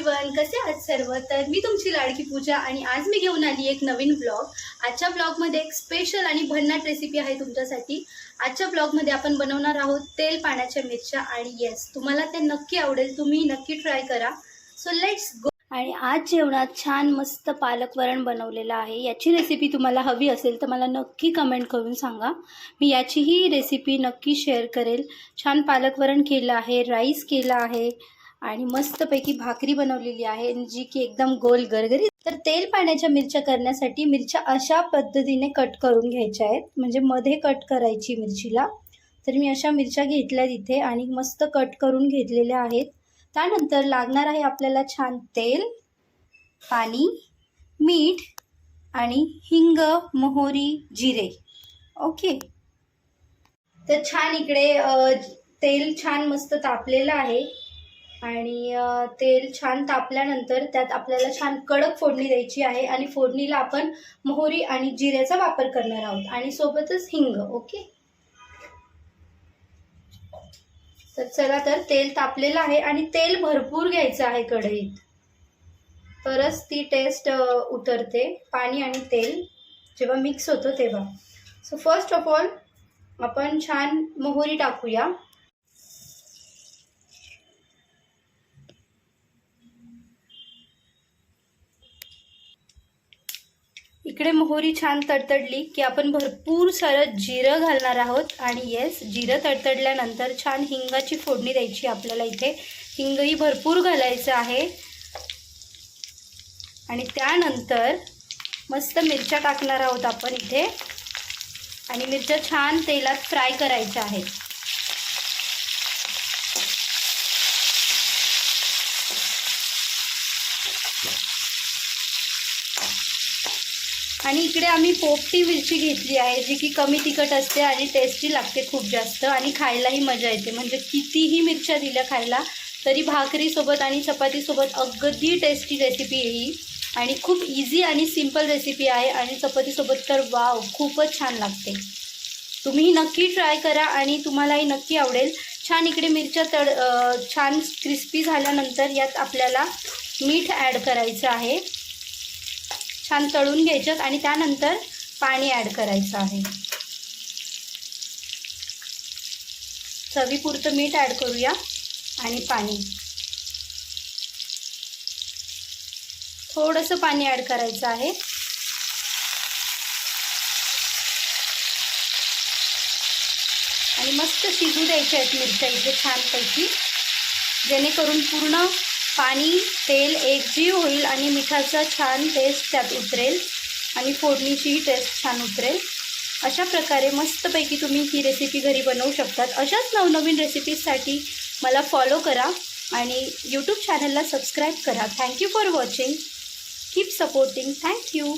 Everyone, कसे आहात सर्व? तर मी तुमची लाडकी पूजा आणि आज मी घेऊन आली एक नवीन ब्लॉग। आजच्या ब्लॉगमध्ये एक स्पेशल आणि भन्नाट रेसिपी आहे तुमच्यासाठी। आजच्या ब्लॉगमध्ये आपण बनवणार आहोत तेल पाण्याच्या मिरच्या आणि येस, तुम्हाला ते नक्की आवडेल, तुम्ही नक्की ट्राय करा। So let's go. आणि आज जेवणात छान मस्त पालक वरण बनवलेलं आहे। याची रेसिपी तुम्हाला हवी असेल तर मला नक्की कमेंट करून सांगा, मी याचीही रेसिपी नक्की शेअर करेल। छान पालक वरण केलं आहे, राईस केला आहे आणि मस्तपैकी भाकरी बनवलेली आहे जी की एकदम गोल गरगरीत। तर तेल पाण्याच्या मिरच्या करण्यासाठी मिरच्या अशा पद्धतीने कट करून घ्यायच्या आहेत, म्हणजे मध्ये कट करायची मिरचीला। तर मी अशा मिरच्या घेतल्या तिथे आणि मस्त कट करून घेतलेल्या आहेत। त्यानंतर लागणार आहे आपल्याला छान तेल, पाणी, मीठ आणि हिंग, मोहरी, जिरे। ओके, तर छान इकडे तेल छान मस्त तापलेलं आहे आणि तेल छान तापल्यानंतर त्यात आपल्याला छान कडक फोडणी द्यायची आहे आणि फोडणीला आपण मोहरी आणि जिऱ्याचा वापर करणार आहोत आणि सोबतच हिंग। ओके, तर चला, तर तेल तापलेलं आहे आणि तेल भरपूर घ्यायचं आहे कढईत, तरच ती टेस्ट उतरते। पाणी आणि तेल जेव्हा मिक्स होतं तेव्हा। सो फर्स्ट ऑफ ऑल आपण छान मोहरी टाकूया। इकडे मोहरी छान तडतडली की आपण भरपूर सारं जिरं घालणार आहोत आणि येस, जिरं तडतडल्यानंतर छान हिंगाची फोडणी द्यायची आपल्याला। इथे हिंगही भरपूर घालायचं आहे आणि त्यानंतर मस्त मिरच्या टाकणार आहोत आपण इथे आणि मिरच्या छान तेलात फ्राय करायच्या आहेत। आणि इकडे आम्ही पोपटी मिरची घेतली आहे जी की कमी तिखट असते आणि टेस्टी लागते खूप जास्त आणि खायलाही मजा येते। म्हणजे कितीही मिरच्या दिल्या खायला तरी भाकरीसोबत आणि चपातीसोबत अगदी टेस्टी रेसिपी ही आणि खूप इझी आणि सिंपल रेसिपी आहे आणि चपातीसोबत तर वाव, खूपच छान लागते। तुम्ही नक्की ट्राय करा आणि तुम्हालाही नक्की आवडेल। छान इकडे मिरच्या छान क्रिस्पी झाल्यानंतर यात आपल्याला मीठ ॲड करायचं आहे, छान तळून घ्यायच्यात आणि त्यानंतर पाणी ॲड करायचं आहे। चवीपुरतं मीठ ॲड करूया आणि पाणी, थोडंसं पाणी ॲड करायचं आहे आणि मस्त शिजू द्यायच्या आहेत मिरच्या इथे छानपैकी, जेणेकरून पूर्ण पाणी तेल एकजीव होईल आणि मिठाचा छान टेस्ट त्यात उतरेल आणि फोडणीचीही टेस्ट छान उतरेल। अशा प्रकारे मस्तपैकी तुम्ही ही रेसिपी घरी बनवू शकतात। अशाच नवनवीन रेसिपीजसाठी मला फॉलो करा आणि यूट्यूब चॅनलला सबस्क्राईब करा। Thank you for watching, keep supporting, thank you.